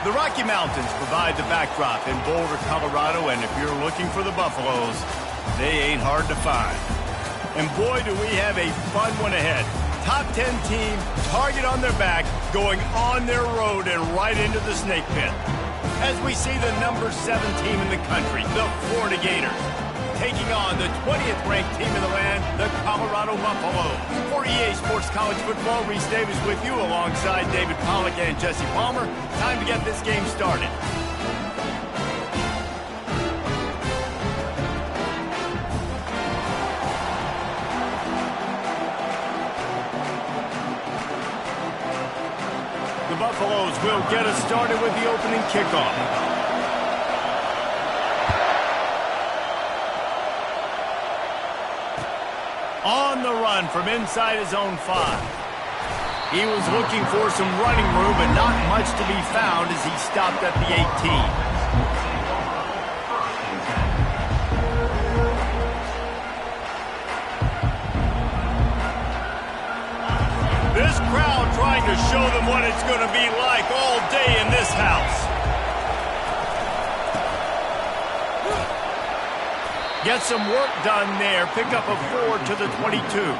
The Rocky Mountains provide the backdrop in Boulder, Colorado, and if you're looking for the Buffaloes, they ain't hard to find. And boy, do we have a fun one ahead. Top 10 team, target on their back, going on their road and right into the snake pit. As we see the number 7 team in the country, the Florida Gators, taking on the 20th ranked team in the land, the Colorado Buffaloes. For EA Sports College Football, Reese Davis with you alongside David Pollack and Jesse Palmer. Time to get this game started. The Buffaloes will get us started with the opening kickoff. On the run from inside his own 5. He was looking for some running room, but not much to be found as he stopped at the 18. This crowd trying to show them what it's going to be like all day in this house. Get some work done there. Pick up a 4 to the 22.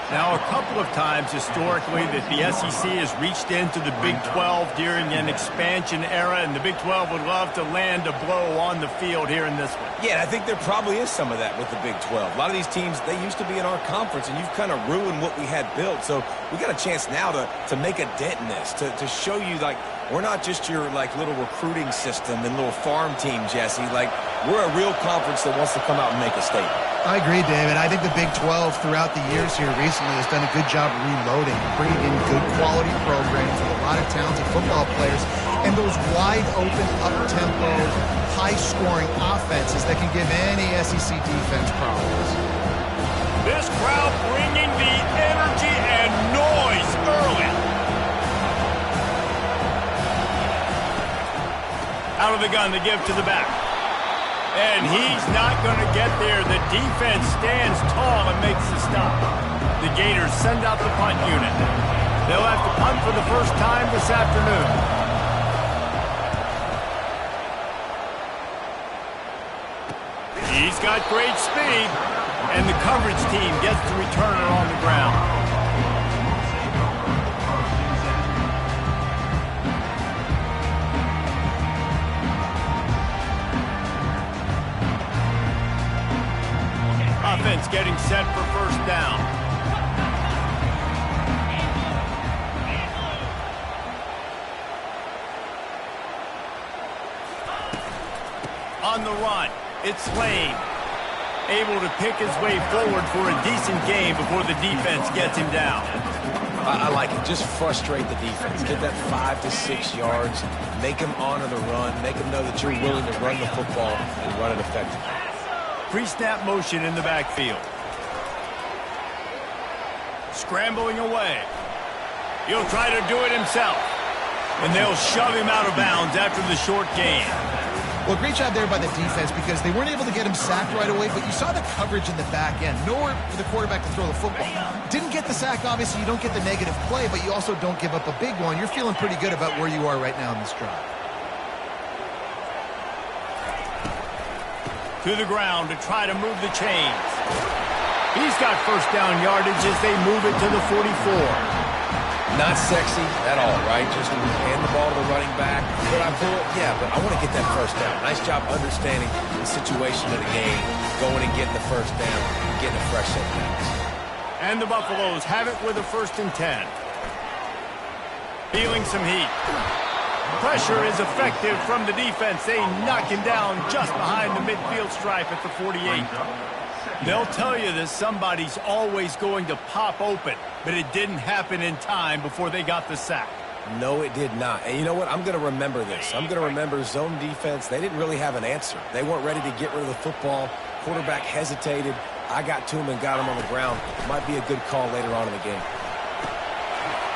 Now, a couple of times historically that the SEC has reached into the Big 12 during an expansion era, and the Big 12 would love to land a blow on the field here in this one. Yeah, I think there probably is some of that with the Big 12. A lot of these teams, they used to be in our conference, and you've kind of ruined what we had built. So we got a chance now to make a dent in this, to show you, like, we're not just your, like, little recruiting system and little farm team, Jesse. Like, we're a real conference that wants to come out and make a statement. I agree, David. I think the Big 12 throughout the years here recently has done a good job reloading, bringing in good quality programs with a lot of talented football players and those wide open, up-tempo, high-scoring offenses that can give any SEC defense problems. This crowd bringing the energy and noise early. Out of the gun, the give to the back. And he's not going to get there. The defense stands tall and makes the stop. The Gators send out the punt unit. They'll have to punt for the first time this afternoon. He's got great speed, and the coverage team gets the returner on the ground. Offense getting set for first down. On the run, it's Lane. Able to pick his way forward for a decent game before the defense gets him down. I like it. Just frustrate the defense. Get that 5 to 6 yards. Make them honor the run. Make them know that you're willing to run the football and run it effectively. Pre-snap motion in the backfield. Scrambling away. He'll try to do it himself. And they'll shove him out of bounds after the short gain. Well, great job there by the defense because they weren't able to get him sacked right away, but you saw the coverage in the back end. Nowhere for the quarterback to throw the football. Didn't get the sack, obviously. You don't get the negative play, but you also don't give up a big one. You're feeling pretty good about where you are right now in this drive. To the ground to try to move the chains. He's got first down yardage as they move it to the 44. Not sexy at all, right? Just hand the ball to the running back. Could I pull it? Yeah, but I want to get that first down. Nice job understanding the situation of the game, going and getting the first down, getting a fresh set of downs. And the Buffaloes have it with a 1st and 10. Feeling some heat. Pressure is effective from the defense. They knock him down just behind the midfield stripe at the 48. They'll tell you that somebody's always going to pop open, but it didn't happen in time before they got the sack. No, it did not. And you know what? I'm going to remember this. I'm going to remember zone defense. They didn't really have an answer. They weren't ready to get rid of the football. Quarterback hesitated. I got to him and got him on the ground. Might be a good call later on in the game.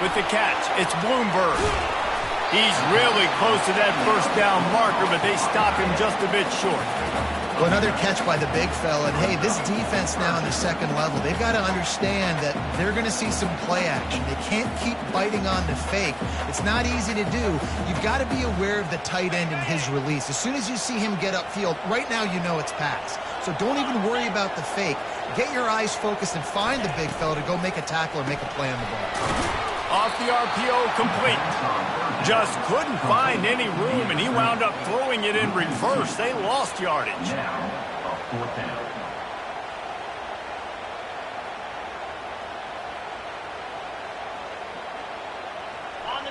With the catch, it's Bloomberg. He's really close to that first down marker, but they stop him just a bit short. Well, another catch by the big fella. And, hey, this defense now on the second level, they've got to understand that they're going to see some play action. They can't keep biting on the fake. It's not easy to do. You've got to be aware of the tight end and his release. As soon as you see him get upfield, right now you know it's pass. So don't even worry about the fake. Get your eyes focused and find the big fella to go make a tackle or make a play on the ball. Off the RPO, complete. Just couldn't find any room, and he wound up throwing it in reverse. They lost yardage. Now, a 4th down.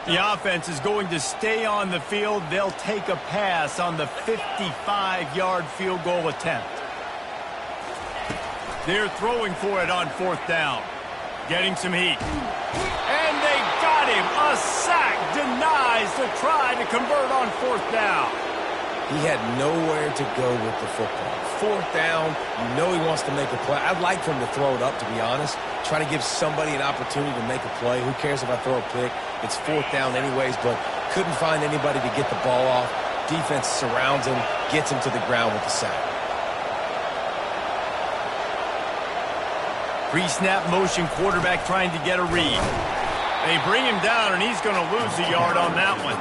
The offense is going to stay on the field. They'll take a pass on the 55-yard field goal attempt. They're throwing for it on 4th down. Getting some heat. And they got him. A sack denies the try to convert on 4th down. He had nowhere to go with the football. 4th down, you know he wants to make a play. I'd like for him to throw it up, to be honest. Try to give somebody an opportunity to make a play. Who cares if I throw a pick? It's 4th down anyways, but couldn't find anybody to get the ball off. Defense surrounds him, gets him to the ground with the sack. Pre-snap motion, quarterback trying to get a read. They bring him down, and he's going to lose a yard on that one.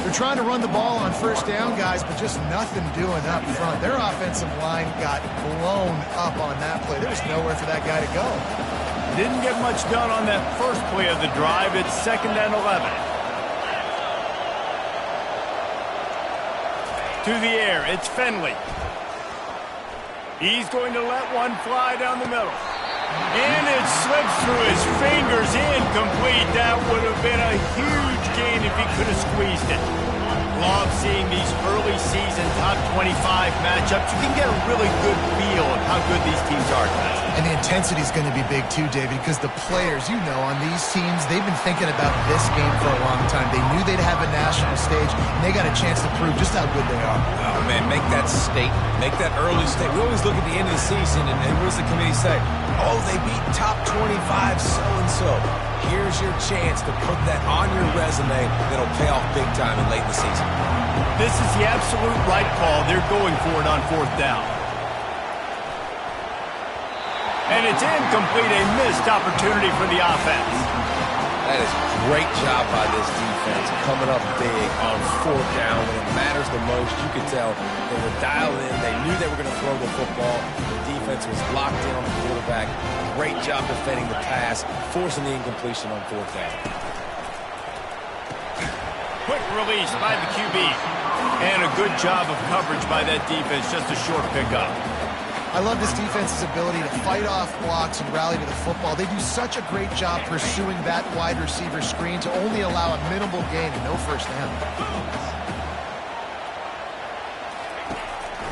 They're trying to run the ball on 1st down, guys, but just nothing doing up front. Their offensive line got blown up on that play. There was nowhere for that guy to go. Didn't get much done on that first play of the drive. It's 2nd and 11. To the air, it's Finley. He's going to let one fly down the middle. And it slips through his fingers, incomplete. That would have been a huge gain if he could have squeezed it. Love seeing these early season top 25 matchups. You can get a really good feel of how good these teams are, guys. And the intensity is going to be big too, David, because the players, you know, on these teams, they've been thinking about this game for a long time. They knew they'd have a national stage, and they got a chance to prove just how good they are. Oh, man, make that statement. Make that early statement. We always look at the end of the season, and what does the committee say? Oh, they beat top 25 so-and-so. Here's your chance to put that on your resume that'll pay off big time in late in the season. This is the absolute right call. They're going for it on 4th down. And it's incomplete, a missed opportunity for the offense. That is a great job by this defense, coming up big on 4th down when it matters the most. You could tell they were dialed in. They knew they were going to throw the football. The defense was locked in on the quarterback. Great job defending the pass, forcing the incompletion on 4th down. Quick release by the QB. And a good job of coverage by that defense, just a short pickup. I love this defense's ability to fight off blocks and rally to the football. They do such a great job pursuing that wide receiver screen to only allow a minimal gain and no 1st down.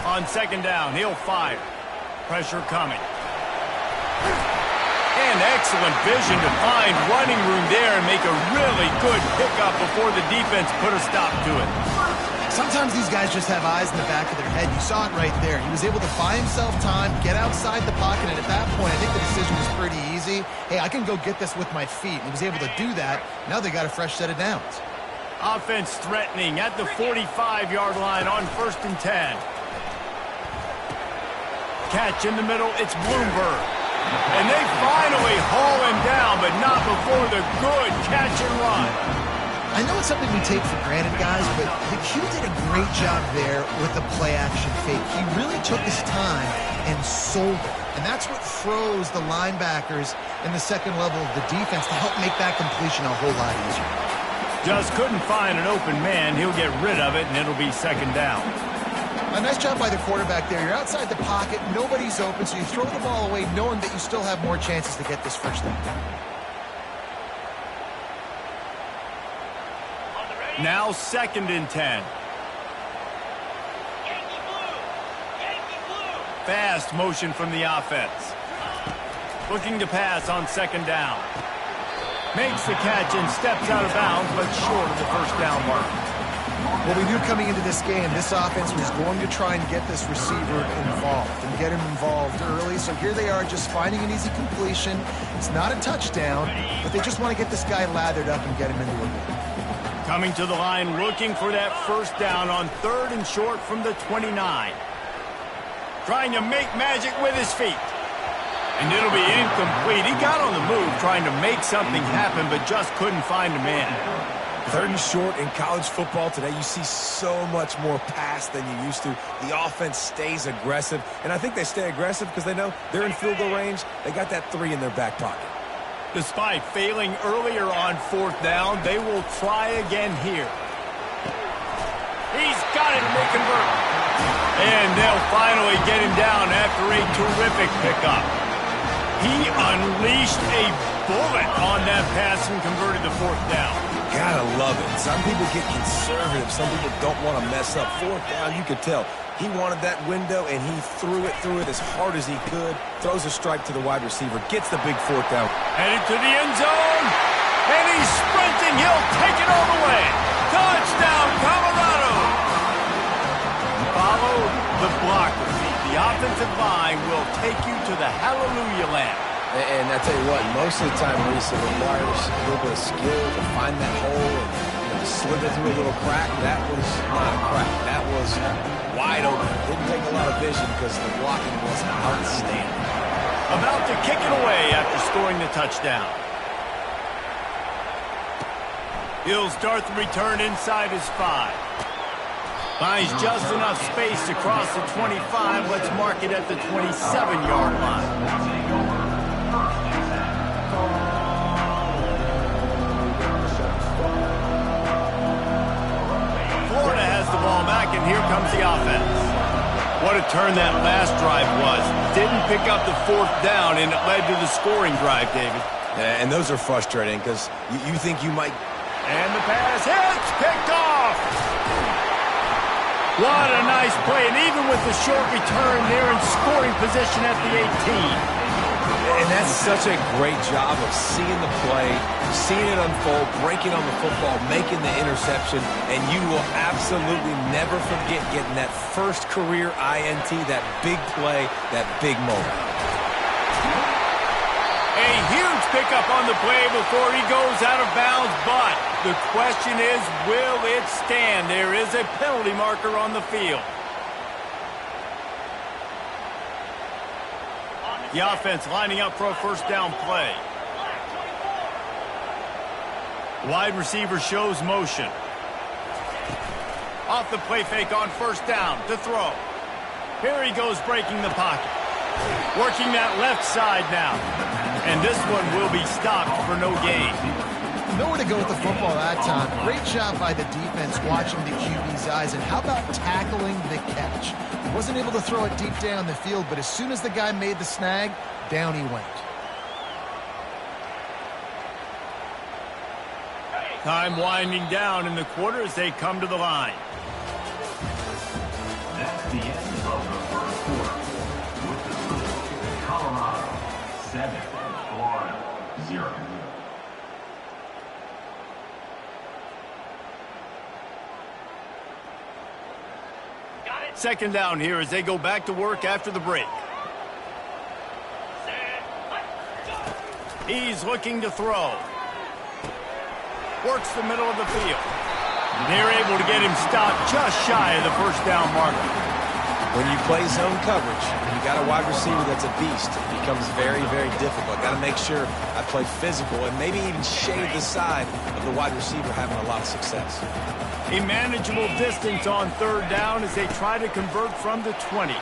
On 2nd down, he'll fire. Pressure coming. And excellent vision to find running room there and make a really good pickup before the defense put a stop to it. Sometimes these guys just have eyes in the back of their head. You saw it right there. He was able to buy himself time, get outside the pocket, and at that point, I think the decision was pretty easy. Hey, I can go get this with my feet. And he was able to do that. Now they got a fresh set of downs. Offense threatening at the 45-yard line on 1st and 10. Catch in the middle, it's Bloomberg. And they finally haul him down, but not before the good catch and run. I know it's something we take for granted, guys, but the Q did a great job there with the play-action fake. He really took his time and sold it. And that's what froze the linebackers in the second level of the defense to help make that completion a whole lot easier. Just couldn't find an open man. He'll get rid of it, and it'll be 2nd down. A nice job by the quarterback there. You're outside the pocket, nobody's open, so you throw the ball away knowing that you still have more chances to get this 1st down. Now 2nd and 10. Fast motion from the offense. Looking to pass on 2nd down. Makes the catch and steps out of bounds, but short of the 1st down mark. Well, we knew coming into this game, this offense was going to try and get this receiver involved and get him involved early. So here they are just finding an easy completion. It's not a touchdown, but they just want to get this guy lathered up and get him into a game. Coming to the line, looking for that first down on 3rd and short from the 29. Trying to make magic with his feet. And it'll be incomplete. He got on the move trying to make something happen, but just couldn't find a man. 3rd and short in college football today, you see so much more pass than you used to. The offense stays aggressive, and I think they stay aggressive because they know they're in field goal range. They got that 3 in their back pocket. Despite failing earlier on 4th down, they will try again here. He's got it, and they convert. And they'll finally get him down after a terrific pickup. He unleashed a bullet on that pass and converted the 4th down. Gotta love it. Some people get conservative. Some people don't want to mess up. 4th down, you could tell. He wanted that window, and he threw it as hard as he could. Throws a strike to the wide receiver. Gets the big 4th down. Headed to the end zone. And he's sprinting. He'll take it all the way. Touchdown, Colorado. Follow the blocker. The offensive line will take you to the hallelujah land. And I tell you what, most of the time, Reese, it requires a little bit of skill to find that hole and slither through a little crack. That was not a crack. That was wide open. Didn't take a lot of vision because the blocking was outstanding. About to kick it away after scoring the touchdown. He'll start the return inside his 5. Finds just enough space to cross the 25. Let's mark it at the 27-yard line. Florida has the ball back, and here comes the offense. What a turn that last drive was. Didn't pick up the 4th down, and it led to the scoring drive, David. Yeah, and those are frustrating because you think you might... And the pass hits, picked off. What a nice play, and even with the short return, they're in scoring position at the 18. And that's such a great job of seeing the play, seeing it unfold, breaking on the football, making the interception, and you will absolutely never forget getting that first career INT, that big play, that big moment. A huge pickup on the play before he goes out of bounds, but the question is, will it stand? There is a penalty marker on the field. The offense lining up for a first down play. Wide receiver shows motion. Off the play fake on first down to throw. Here he goes breaking the pocket. Working that left side now. And this one will be stopped for no gain. Nowhere to go with the football that time. Great job by the defense watching the QB's eyes. And how about tackling the catch? He wasn't able to throw it deep down the field, but as soon as the guy made the snag, down he went. Time winding down in the quarter as they come to the line. That's the end of the first quarter. With the score, Colorado 7, Florida 0. Second down here as they go back to work after the break. He's looking to throw. Works the middle of the field. They're able to get him stopped just shy of the first down marker. When you play zone coverage, and you got a wide receiver that's a beast, it becomes very, very difficult. Got to make sure I play physical and maybe even shade the side of the wide receiver having a lot of success. A manageable distance on third down as they try to convert from the 20.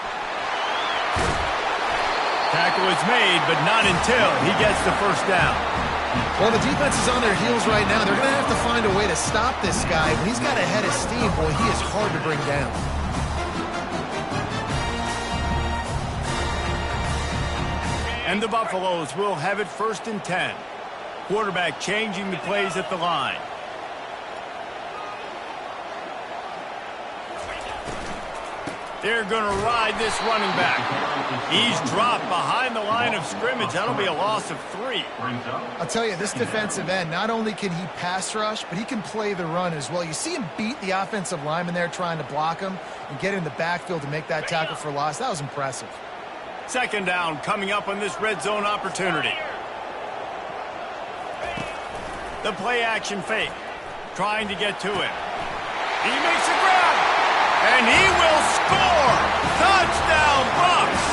Tackle is made, but not until he gets the first down. Well, the defense is on their heels right now. They're going to have to find a way to stop this guy. When he's got a head of steam, boy, he is hard to bring down. And the Buffaloes will have it 1st and 10. Quarterback changing the plays at the line. They're going to ride this running back. He's dropped behind the line of scrimmage. That'll be a loss of 3. I'll tell you, this defensive end, not only can he pass rush, but he can play the run as well. You see him beat the offensive lineman there trying to block him and get in the backfield to make that tackle for loss. That was impressive. Second down coming up on this red zone opportunity. The play action fake. trying to get to him. He makes a grab, and he will score! Touchdown, Bucs!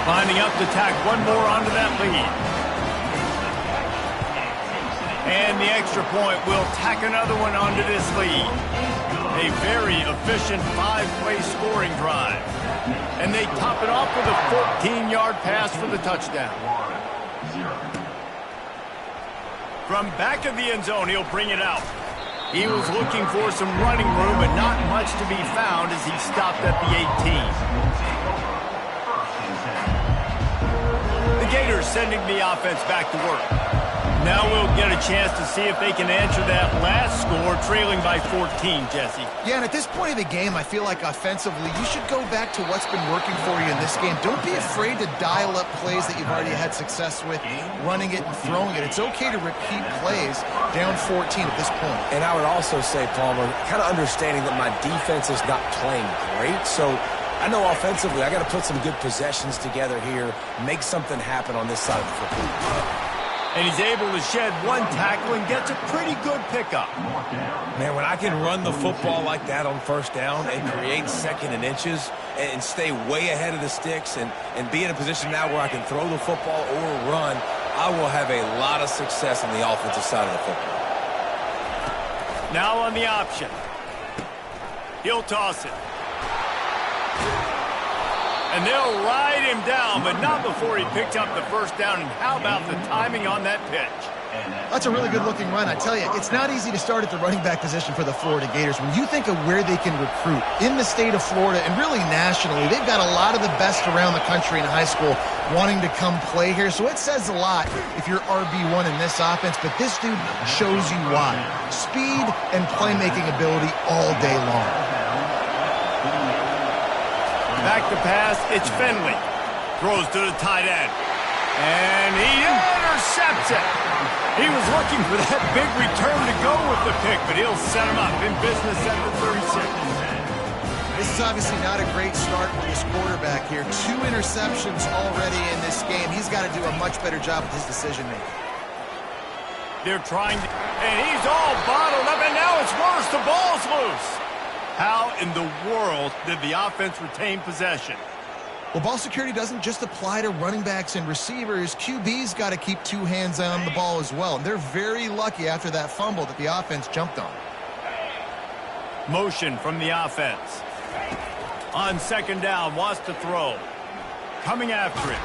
Lining up to tack one more onto that lead. And the extra point will tack another one onto this lead. A very efficient 5-play scoring drive. And they top it off with a 14-yard pass for the touchdown. From back of the end zone, he'll bring it out. He was looking for some running room, but not much to be found as he stopped at the 18. The Gators sending the offense back to work. Now we'll get a chance to see if they can answer that last score, trailing by 14, Jesse. Yeah, and at this point of the game, I feel like offensively, you should go back to what's been working for you in this game. Don't be afraid to dial up plays that you've already had success with, running it and throwing it. It's okay to repeat plays down 14 at this point. And I would also say, Palmer, kind of understanding that my defense is not playing great, so I know offensively I got to put some good possessions together here, make something happen on this side of the football. And he's able to shed one tackle and gets a pretty good pickup. Man, when I can run the football like that on first down and create second and inches and stay way ahead of the sticks and be in a position now where I can throw the football or run, I will have a lot of success on the offensive side of the football. Now on the option. He'll toss it. And they'll ride him down, but not before he picked up the first down. And how about the timing on that pitch? That's a really good-looking run. I tell you, it's not easy to start at the running back position for the Florida Gators. When you think of where they can recruit in the state of Florida and really nationally, they've got a lot of the best around the country in high school wanting to come play here. So it says a lot if you're RB1 in this offense, but this dude shows you why. Speed and playmaking ability all day long. Back to pass, it's Finley. Throws to the tight end. And he intercepts it. He was looking for that big return to go with the pick, but he'll set him up in business at the 36. This is obviously not a great start for this quarterback here. 2 interceptions already in this game. He's got to do a much better job with his decision-making. They're trying to... And he's all bottled up, and now it's worse. The ball's loose. How in the world did the offense retain possession? Well, ball security doesn't just apply to running backs and receivers. QB's got to keep 2 hands on the ball as well. And they're very lucky after that fumble that the offense jumped on. Motion from the offense. On second down, wants to throw. Coming after it.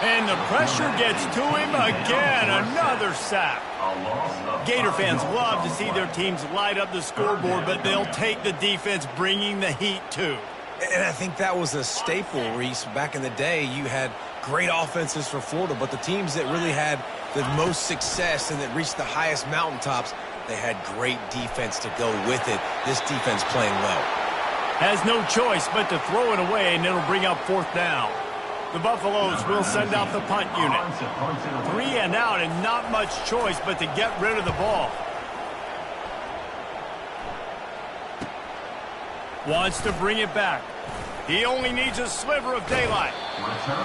And the pressure gets to him again. Another sack. Gator fans love to see their teams light up the scoreboard, but they'll take the defense bringing the heat too. And I think that was a staple, Reese. Back in the day, you had great offenses for Florida, but the teams that really had the most success and that reached the highest mountaintops, they had great defense to go with it. This defense playing well. Has no choice but to throw it away, and it'll bring up 4th down. The Buffaloes will send out the punt unit. 3 and out, and not much choice but to get rid of the ball. Wants to bring it back. He only needs a sliver of daylight.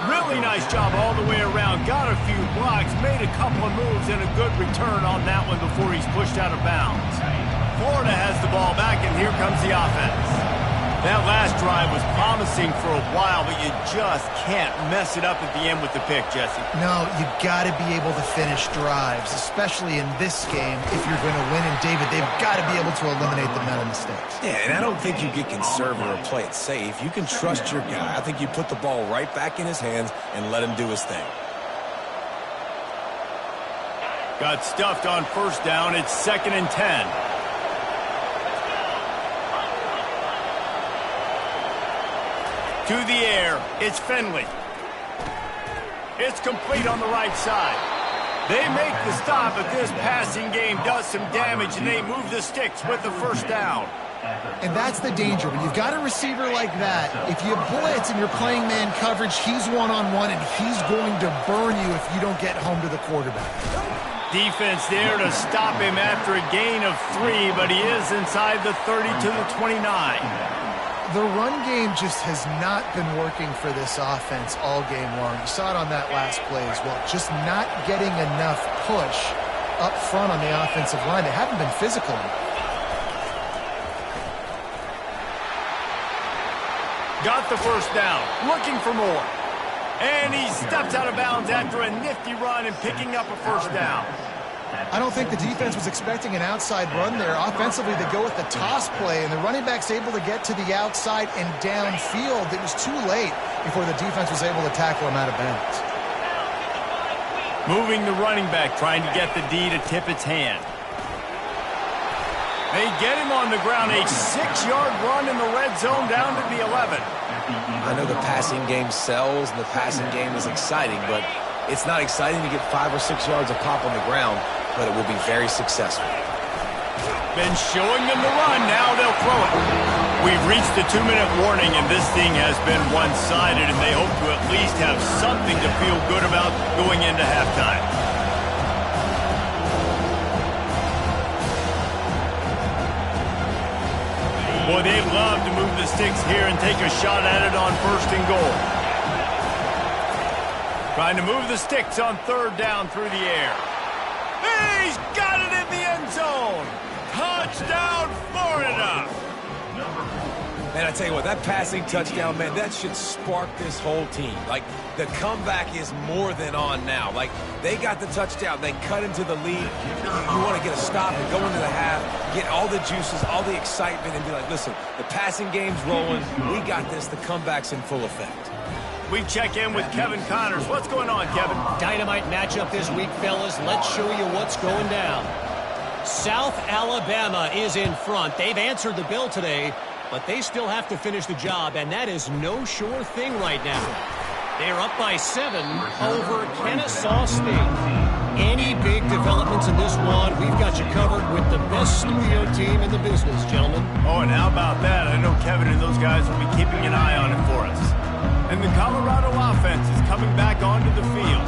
Really nice job all the way around. Got a few blocks, made a couple of moves, and a good return on that one before he's pushed out of bounds. Florida has the ball back, and here comes the offense. That last drive was promising for a while, but you just can't mess it up at the end with the pick, Jesse. No, you got to be able to finish drives, especially in this game. If you're going to win, and David, they've got to be able to eliminate the mental mistakes. Yeah, and I don't think you get conservative or play it safe. You can trust your guy. I think you put the ball right back in his hands and let him do his thing. Got stuffed on first down. It's 2nd and 10. To the air, it's Finley. It's complete on the right side. They make the stop, but this passing game does some damage, and they move the sticks with the first down. And that's the danger. When you've got a receiver like that, if you blitz and you're playing man coverage, he's one-on-one, and he's going to burn you if you don't get home to the quarterback. Defense there to stop him after a gain of 3, but he is inside the 30 to the 29. The run game just has not been working for this offense all game long. You saw it on that last play as well. Just not getting enough push up front on the offensive line. They haven't been physical enough. Got the first down, looking for more. And he steps out of bounds after a nifty run and picking up a first down. I don't think the defense was expecting an outside run there. Offensively, they go with the toss play, and the running back's able to get to the outside and downfield. It was too late before the defense was able to tackle him out of bounds. Moving the running back, trying to get the D to tip its hand. They get him on the ground, a 6-yard run in the red zone down to the 11. I know the passing game sells and the passing game is exciting, but it's not exciting to get 5 or 6 yards of pop on the ground, but it will be very successful. Been showing them the run, now they'll throw it. We've reached the 2-minute warning, and this thing has been one-sided, and they hope to at least have something to feel good about going into halftime. Boy, they'd love to move the sticks here and take a shot at it on 1st and goal. Trying to move the sticks on 3rd down through the air. He's got it in the end zone. Touchdown, Florida. Man, I tell you what, that passing touchdown, man, that should spark this whole team. Like, the comeback is more than on now. Like, they got the touchdown. They cut into the lead. You want to get a stop and go into the half, get all the juices, all the excitement, and be like, listen, the passing game's rolling. We got this. The comeback's in full effect. We check in with Kevin Connors. What's going on, Kevin? Dynamite matchup this week, fellas. Let's show you what's going down. South Alabama is in front. They've answered the bell today, but they still have to finish the job, and that is no sure thing right now. They're up by 7 over Kennesaw State. Any big developments in this one, we've got you covered with the best studio team in the business, gentlemen. Oh, and how about that? I know Kevin and those guys will be keeping an eye on it for us. And the Colorado offense is coming back onto the field.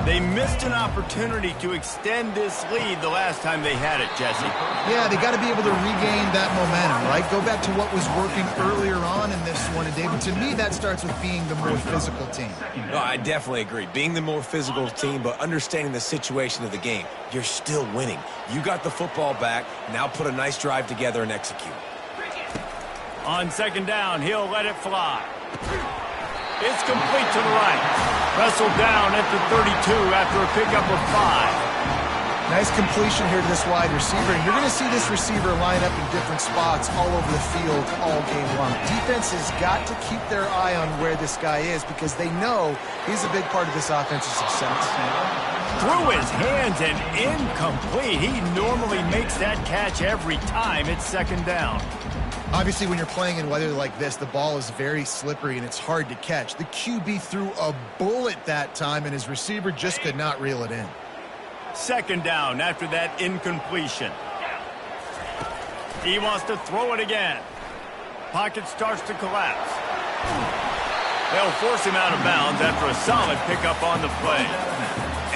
They missed an opportunity to extend this lead the last time they had it, Jesse. Yeah, they got to be able to regain that momentum, right? Go back to what was working earlier on in this one. And, David, to me, that starts with being the more physical team. No, I definitely agree. Being the more physical team, but understanding the situation of the game. You're still winning. You got the football back. Now put a nice drive together and execute. On 2nd down, he'll let it fly. It's complete to the right. Wrestled down at the 32 after a pickup of 5. Nice completion here to this wide receiver. And you're going to see this receiver line up in different spots all over the field all game long. Defense has got to keep their eye on where this guy is because they know he's a big part of this offensive success. Through his hands and incomplete. He normally makes that catch every time. It's 2nd down. Obviously, when you're playing in weather like this, the ball is very slippery and it's hard to catch. The QB threw a bullet that time, and his receiver just could not reel it in. 2nd down after that incompletion. He wants to throw it again. Pocket starts to collapse. They'll force him out of bounds after a solid pickup on the play.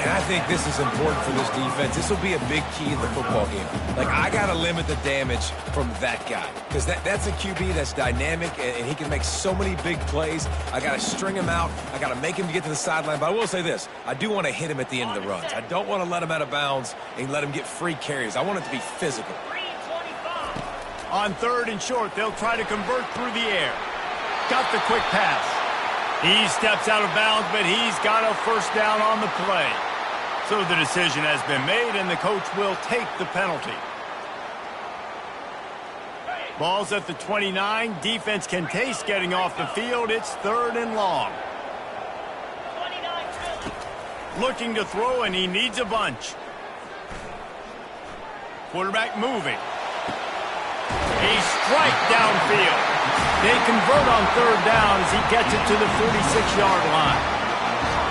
And I think this is important for this defense. This will be a big key in the football game. Like, I got to limit the damage from that guy because that's a QB that's dynamic, and he can make so many big plays. I got to string him out. I got to make him get to the sideline. But I will say this. I do want to hit him at the end of the runs. I don't want to let him out of bounds and let him get free carries. I want it to be physical. On 3rd and short, they'll try to convert through the air. Got the quick pass. He steps out of bounds, but he's got a 1st down on the play. So the decision has been made, and the coach will take the penalty. Ball's at the 29. Defense can taste getting off the field. It's 3rd and long. Looking to throw, and he needs a bunch. Quarterback moving. A strike downfield. They convert on 3rd down as he gets it to the 46-yard line.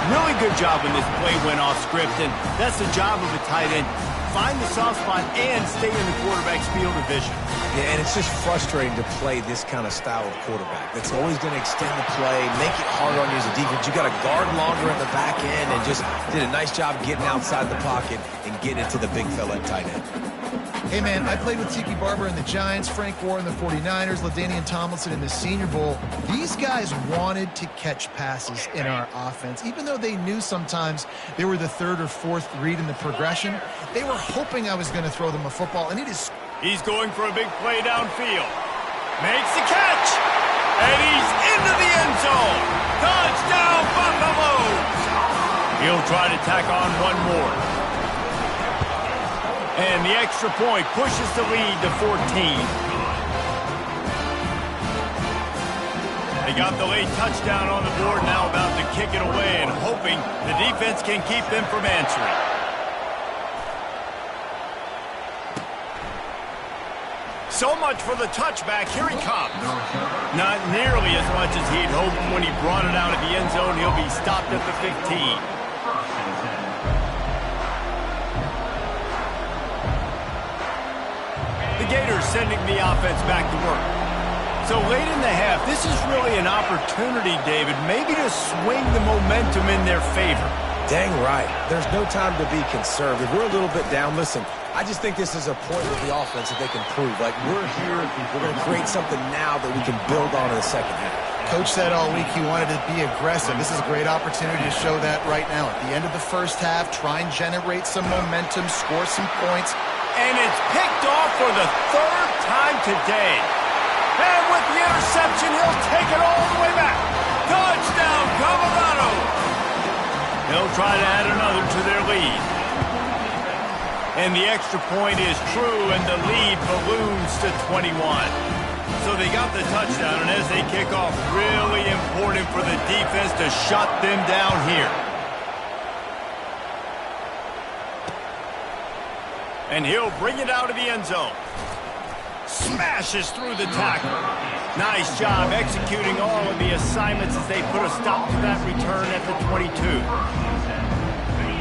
Really good job when this play went off script, and that's the job of a tight end. Find the soft spot and stay in the quarterback's field of vision. Yeah, and it's just frustrating to play this kind of style of quarterback. That's always going to extend the play, make it harder on you as a defense. You got to guard longer at the back end and just did a nice job getting outside the pocket and getting it to the big fella at tight end. Hey, man, I played with Tiki Barber in the Giants, Frank Gore in the 49ers, LaDainian Tomlinson in the Senior Bowl. These guys wanted to catch passes in our offense. Even though they knew sometimes they were the third or fourth read in the progression, they were hoping I was going to throw them a football, and it is... He's going for a big play downfield. Makes the catch, and he's into the end zone. Touchdown, Buffaloes! He'll try to tack on one more. And the extra point pushes the lead to 14. They got the late touchdown on the board, now about to kick it away and hoping the defense can keep them from answering. So much for the touchback. Here he comes. Not nearly as much as he'd hoped when he brought it out of the end zone. He'll be stopped at the 15. Gators sending the offense back to work. So late in the half, this is really an opportunity, David, maybe to swing the momentum in their favor. Dang right. There's no time to be conservative. We're a little bit down. Listen, I just think this is a point with the offense that they can prove. Like, we're here, we're going to create something now that we can build on in the second half. Coach said all week he wanted to be aggressive. This is a great opportunity to show that right now. At the end of the first half, try and generate some momentum, score some points. And it's picked off for the third time today. And with the interception, he'll take it all the way back. Touchdown, Colorado! They'll try to add another to their lead. And the extra point is true, and the lead balloons to 21. So they got the touchdown, and as they kick off, really important for the defense to shut them down here. And he'll bring it out of the end zone. Smashes through the tackle. Nice job executing all of the assignments as they put a stop to that return at the 22.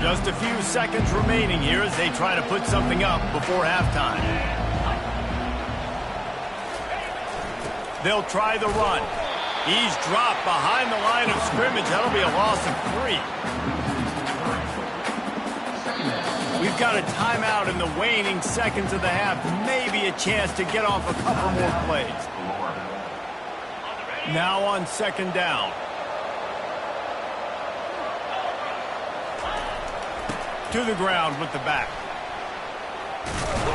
Just a few seconds remaining here as they try to put something up before halftime. They'll try the run. He's dropped behind the line of scrimmage. That'll be a loss of 3. We've got a timeout in the waning seconds of the half. Maybe a chance to get off a couple more plays. Now on second down. To the ground with the back.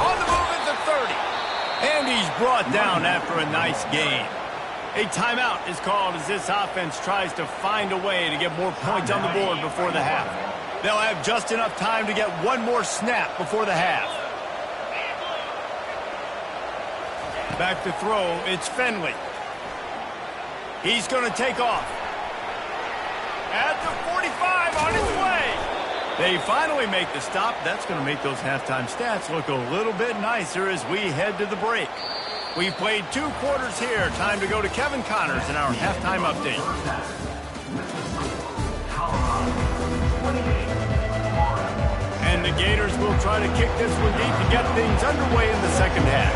On the move at the 30. And he's brought down after a nice gain. A timeout is called as this offense tries to find a way to get more points on the board before the half. They'll have just enough time to get one more snap before the half. Back to throw, it's Finley. He's going to take off. At the 45 on his way. They finally make the stop. That's going to make those halftime stats look a little bit nicer as we head to the break. We've played 2 quarters here. Time to go to Kevin Connors in our halftime update. And the Gators will try to kick this one deep to get things underway in the second half.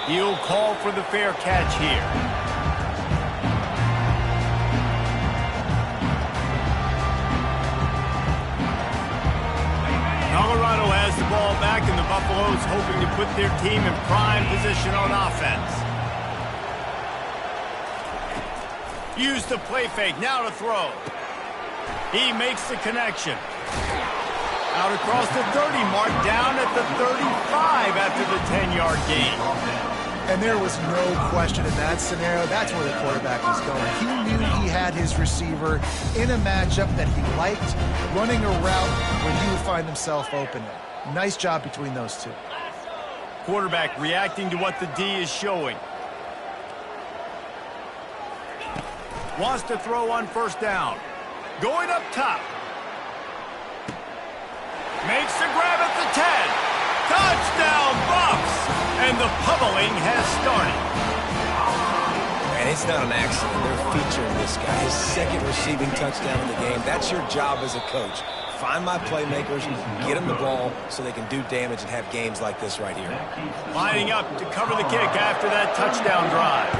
He'll call for the fair catch here. Colorado has the ball back, and the Buffaloes hoping to put their team in prime position on offense. Use the play fake, now to throw. He makes the connection. Out across the 30 mark, down at the 35 after the 10-yard gain. And there was no question in that scenario. That's where the quarterback was going. He knew he had his receiver in a matchup that he liked, running a route where he would find himself open. Nice job between those two. Quarterback reacting to what the D is showing. Wants to throw on first down. Going up top. Makes the grab at the 10. Touchdown, Buffs! And the pummeling has started. And it's not an accident. They're featuring this guy. His second receiving touchdown in the game. That's your job as a coach. Find my playmakers, get them the ball so they can do damage and have games like this right here. Lining up to cover the kick after that touchdown drive.